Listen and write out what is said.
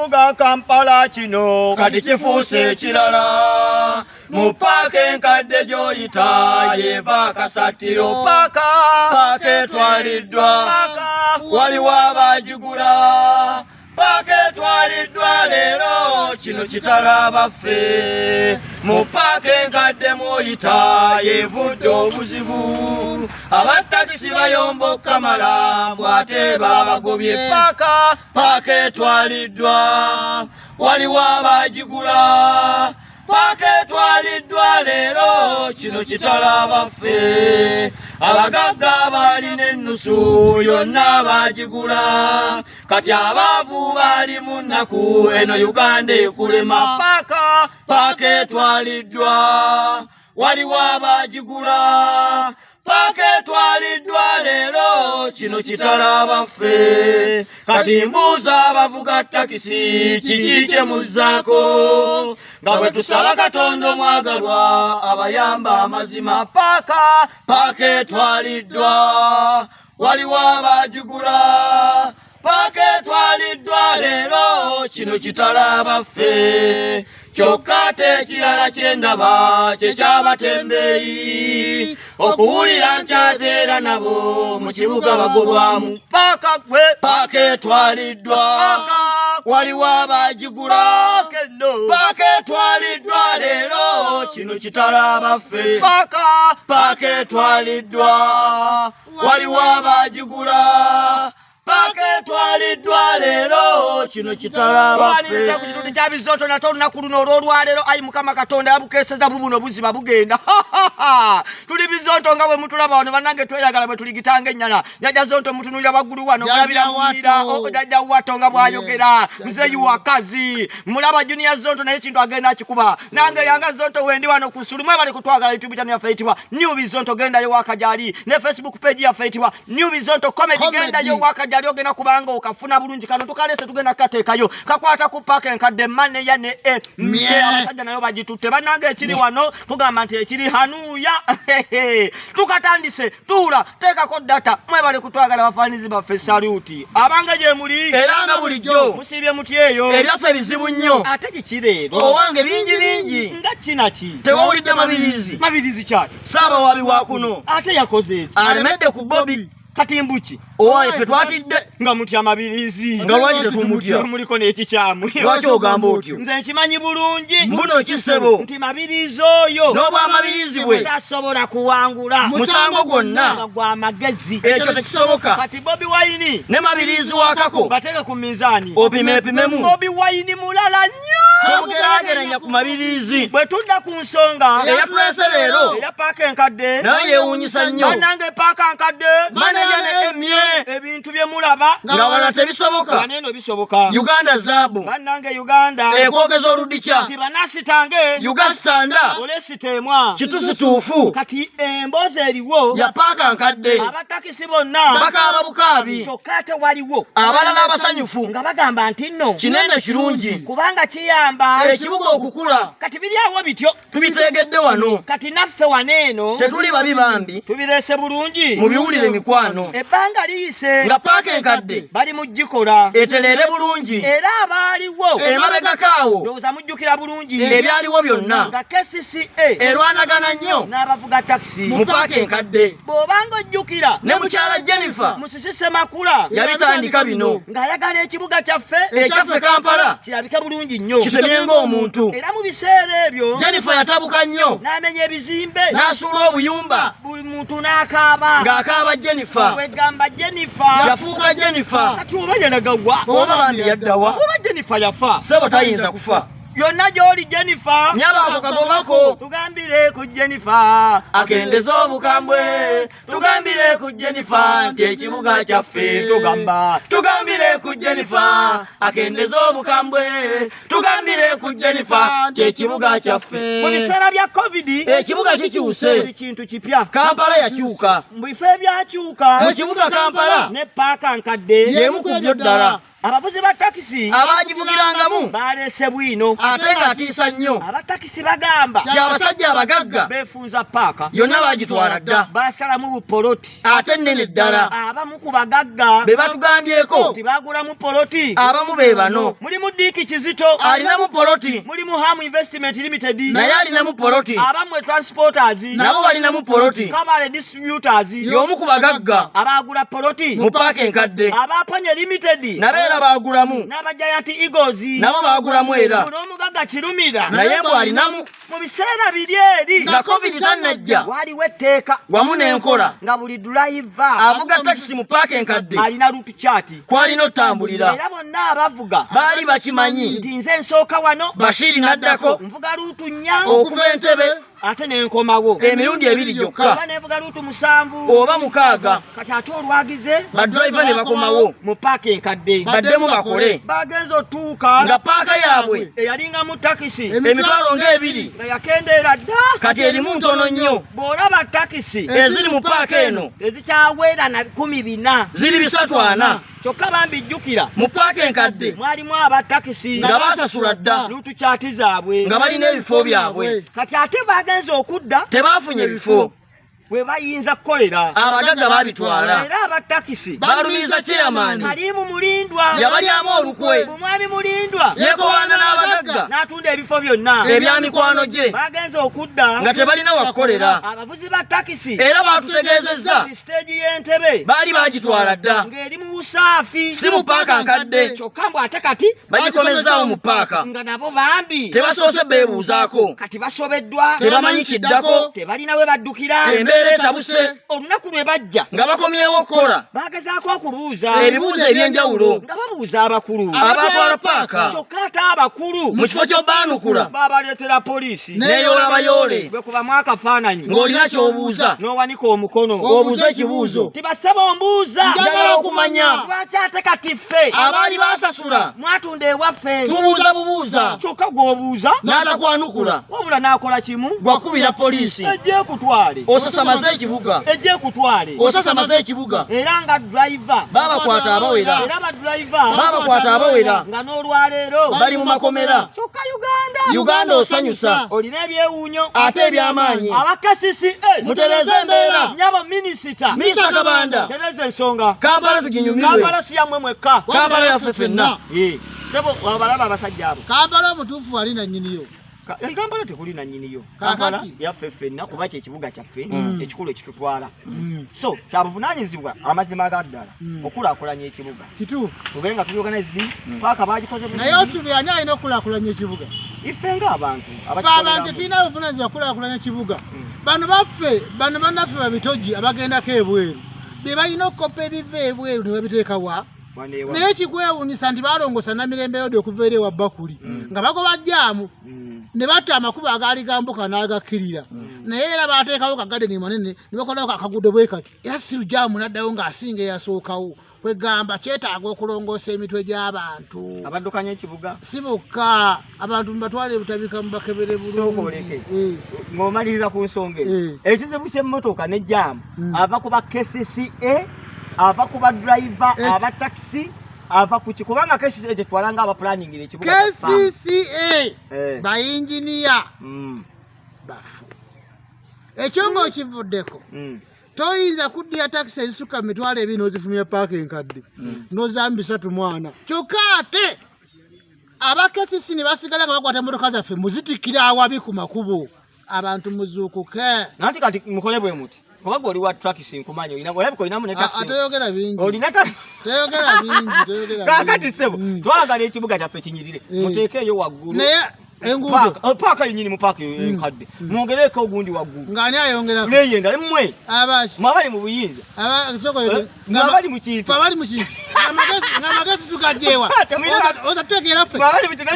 ekibuga Kampala kino kati kifuuse ekirala mu paaka enkadde gy'oyita yeva Kasatiro paaka etwaliddwa waliwo abaagigula paaka etwaliddwa leero kino kitala baffe mu paaka enkadde mw'oyita yevudde obuzibu abattakisi bayomba okukamala bw'ate babagobye paaka etwaliddwa waliwo abaagigula paaka etwaliddwa leero kino kitala baffe abagagga balina ennusu yonna baagigula kati abaavu bali mu nnaku eno Uganda ekulema paaka etwaliddwa waliwo abaagigula paaka etwaliddwa leero kino kitala baffe kati mbuuza abavuga takisi kiki kye muzzaako nga bwe tusaba Katonda omwagalwa abayamba amazima paaka etwaliddwa waliwo abaagigula paaka etwaliddwa leero kino kitala baffe kyokka ate ekirala kyendaba kye ky'abatembeeyi okuwulira nkyate era nabo mu kibuga bagolwamu paaka etwaliddwa waliwo abaagigula paaka etwaliddwa leero kino kitala baffe paaka etwaliddwa waliwo abaagigula paaka etwaliddwa leero kino kitala baffe ku kitundu kya Bizoto nate olunaku luno olw'olwaleero ayi Mukama Katonda yabukeeseza bubuno buziba bugenda tuli Bizoto nga bwe mutulaba wano bannange tweyagala bwe tuligitanga ennyana jjajja Zonto mutunulira waggulu wano mulabira mumira jjajja Wato nga bw'ayogera muzeeyi wakazi mulaba Junior Zonto naye kintu agenda akikuba nange yanga Zonto wendi wano ku nsulu mwebale kutwagala YouTube channel yaffe eyitibwa New Bizonto gendayo wakajali ne Facebook page yaffe eyitibwa New Bizonto comedy gendayo wakajali ogenda kubanga okafuna bulungi kano tukalese tugenda kateekayo kakwata ku paaka enkadde mane ya ne abasajja nayo bagitutte bannange ekiri wano tugamba nti ekiri hanuya tukatandise tuula teekako data mwebale kutwagala bafaanizi baffe saluti abanga gye muli era nga bulijjo musiibye muti eyo ebyaffe bizibu nnyo ate kikireero owange bingi nga kinaki tewawulidde mabirizi kyaki saabawaabi wa kuno ate yakoze eki alemedde ku Bobi Katimbuki owaye ffe twatidde nga mutya mabirizi nga lwaki tetumutya muliko n'ekikyamu lwaki ogamba otyo nze nkimanyi bulungi mbuno kisebo nti mabirizi oyo n'obwamabirizi bwe tasobola kuwangula musango gwonna nga gwa magezi ekyo tekisoboka kati Bobi Wine ne mabirizi wakako bateke ku minzaani opimepimemu Bobi Wine mulala nnyo tomugeraageranya ku mabirizi bwe tudda ku nsonga eyatulese leero eya paaka enkadde naye yeewuunyisa nnyo bannange paaka nkadde ebintu bye mulaba nga wala tebisoboka baneno bisoboka Uganda zaabu bannange Uganda ekwogeza oludikya nti banasitange Uganda olesitemwa kitusituufu kati emboozi eriwo ya paaka nkadde abatakisi bonna bakaaba bukaabi kyokka ate waliwo abalala abasanyufu nga bagamba nti nno kinene kirungi kubanga kiyamba ekibuga okukula kati biri awo bityo tubitegedde wano kati naffe waneeno tetuli babi bambi tubireese bulungi mu biwulire mikwano ebbanga liyise nga paaka enkadde bali mugikola etereere bulungi era abaaliwo emabegakaawo ndowooza mujjukira bulungi ebyaliwo byonna nga KCCA erwanagana nnyo n'abavuga takisi mu paaka enkadde bw'obanga ojjukira ne mukyala Jennifer Musisi Makula yabitandika bino ng'ayagala ekibuga kyaffe ekyaffe Kampala kirabike bulungi nnyo kitemye ng'omuntu era mu biseera ebyo Jennifer yatabuka nnyo n'amenya ebizimbe n'asuula obuyumba buli muntu n'akaaba ng'akaaba Jennifer wegamba Jennifer yafuuka Jennifer kati oba yanagawa oba bambi yaddawa oba Jennifer yafa sebo tayinza kufa yonna gy'oli Jennifer nyabako kagobako tugambire ku Jennifer akendeza obukambwe tugambire ku Jennifer nti ekibuga kyaffe tugambire ku Jennifer akendeza obukambwe tugambire ku Jennifer nti ekibuga kyaffe mu biseera bya COVID ekibuga kikyuse buli kintu kipya Kampala yakyuka mu bifo ebyakyuka mu kibuga Kampala ne paaka nkadde y'emu ku byo ddala abavuzi ba takisi abagivugirangamu balese bwino ate ng'atiisa nnyo. Abatakisi bagamba gy'abasajja abagagga beefunza paaka yonna bagitwala dda basalamu bupoloti ate nnene ddala. Abamu ku bagagga be batugambyeko tibagulamu poloti abamu be bano. Mulimu Diiki Kizito alinamu poloti, mulimu Ham Investment Limited naye alinamu poloti, abamu Transporters nabo balinamu poloti, Kamale Distributors y'omu ku bagagga abagula poloti mu paaka enkadde, Abaponye Limited nabeera bagulamu, n'Abagiant Eagles nabo bagulamu era. Buli omugagga kirumira naye bw'alinamu. Mu biseera biri eri nga COVID tannajja waliwo etteeka wamu n'enkola nga buli driver avuga takisi mu paaka enkadde alina route chart kwalina otambulira. Era bonna abavuga baali bakimanyi nti nze nsooka wano Bashiri n'addako nvuga ruutu 4 okuva Entebbe ate nenkomawo emirundi 2 gyokka, oba nevuga ruutu 7 oba 6. Kati ate olwagize badriver ne bakomawo mu paaka enkadde baddemu bakole. Bagenze otuuka nga paaka yaabwe eyalingamu takisi emitwalo ng'ebiri nga yakendeera dda kati erimu ntono nnyo. Bw'olaba takisi eziri mu paaka eno tezikyawera na 14 ziri 340 kyokka bambijjukira mu paaka enkadde mwalimu abatakisi nga basasula dda ruutu chart zaabwe nga balina ebifo byabwe. Kati ate bagenze okudda tebafunye ebifo we bayinza kukolera abagagga babitwala. Era abatakisi balumiriza chairman Kalimu Mulindwa yabalyamu olukwe. Omwami Mulindwa yekowaana n'abagagga n'atunda ebifo byonna ebyamikwano gye. Bagenze okudda nga tebalina wakukolera. Abavuzi ba takisi era batutegeezezza stage y'Entebbe baali bagitwala dda ng'eri mu busaafi si mu paaka nkadde kyokka mbw ate kati bagikomezaawo mu paaka nga nabo bambi tebasoose beebuuzaako. Kati basobeddwa tebamanyi kiddako tebalina we baddukira embeera etabuse. Olunaku lwe bajja nga bakomyewo okukola bagezaako okubuuza ebibuuzo eby'enjawulo nga babuuza abakulu abatwala paaka kyokka ate abakulu mu kifo ky'obbaanukula babaleetera poliisi neeyoola bayoole bwe kubamu akafaananyi ng'olina ky'obuuza n'owanika omukono obuuza ekibuuzo tibasaba ombuuza njagala okumanya lwaki ate kati ffe abaali baasasula mwatunda ewaffe tubuuza bubuuza kyokka gw'obuuza n'atakwanukula wabula n'akola kimu gwakubira poliisi ejje kutwale osasamaze ekibuga ejje kutwale osasamaze ekibuga. Era nga driver babakwata abawera era badriver babakwata abawera nga n'olwaleero bali mu makomera. Kyokka Uganda osanyusa olina ebyewuunyo ate eby'amaanyi. Abakasisi mutereze embeera nyabo minisita Kabanda tereze ensonga Kampala tuginyumirwe. Kampala si yammwe mwekka, Kampala yaffe ffenna. Sebo wabalaba abasajja abo. Kampala omutuufu wali na nnyiniyo. Kampala tekuli na nnyiniyo. Kampala yaffe ffenna kuba ky'ekibuga kyaffe ekikulu ekitutwala. So kyabuvunaanyizibwa amazima gaddala okulaakulanya ekibuga. Kituufu tube nga tuyorganize paaka baagikoze naye osubi ani alina okulaakulanya ekibuga? Iffe ng'abantu abantu tulina obuvunaanyizibwa okulaakulanya ekibuga. Bano baffe bano bannaffe babitogi abagendako ebweru be balina okukopa ebiva ebweru ne babiteeka wa naye kikwewuunyisa nti balongosa Namirembe Road okuva eri ewa Bakuli nga bagoba jjaamu ne batta amakubo agaali gambuka n'agakkirira naye era baateekawo kagadeni manene ne bakolako akagudo bwe kati era siru jjaamu n'addayo ng'asinga eyasookawo kwegamba kyetaaga okulongoosa emitwe gy'abantu abaddukanya ekibuga si bokka abantu mbatwale butabika mu bakebere bulungi. Ng'omaliriza ku nsonga ekizibu ky'emmotoka ne jjaamu ava ku ba KCCA ava ku ba driver aba taxi ava ku kubanga KCCA gyetwalanga aba planning ekibuga KCCA ba engineer bafu ekyo ng'okivuddeko toyinza kuddira takisi ezisuka mitwalo 2 n'ozifumya paaka enkadde n'ozambisa mwana kyokka ate abakesisi ne basigala nga bakwata emmotoka zaffe muzitikkira awabi ku makubo. Abantu muzuukuke nanti kati mukole bwe muti kubanga oli wa takisi nkumanyi olinamu ne takisi atayogera bingi teyogera bingi kakati sebo twagala ekibuga kyaffe kinyirire muteekeeyo waggulu naye enguudo paaka yennyini mu paaka enkadde mwongereko ogundi waggulu ng'ani ayongerako neyenda emmwe abaki mwabali mu buyinza mwabali mu kintu ng'amagezi tugajeewa ozategeera ffe mwabali mu kintu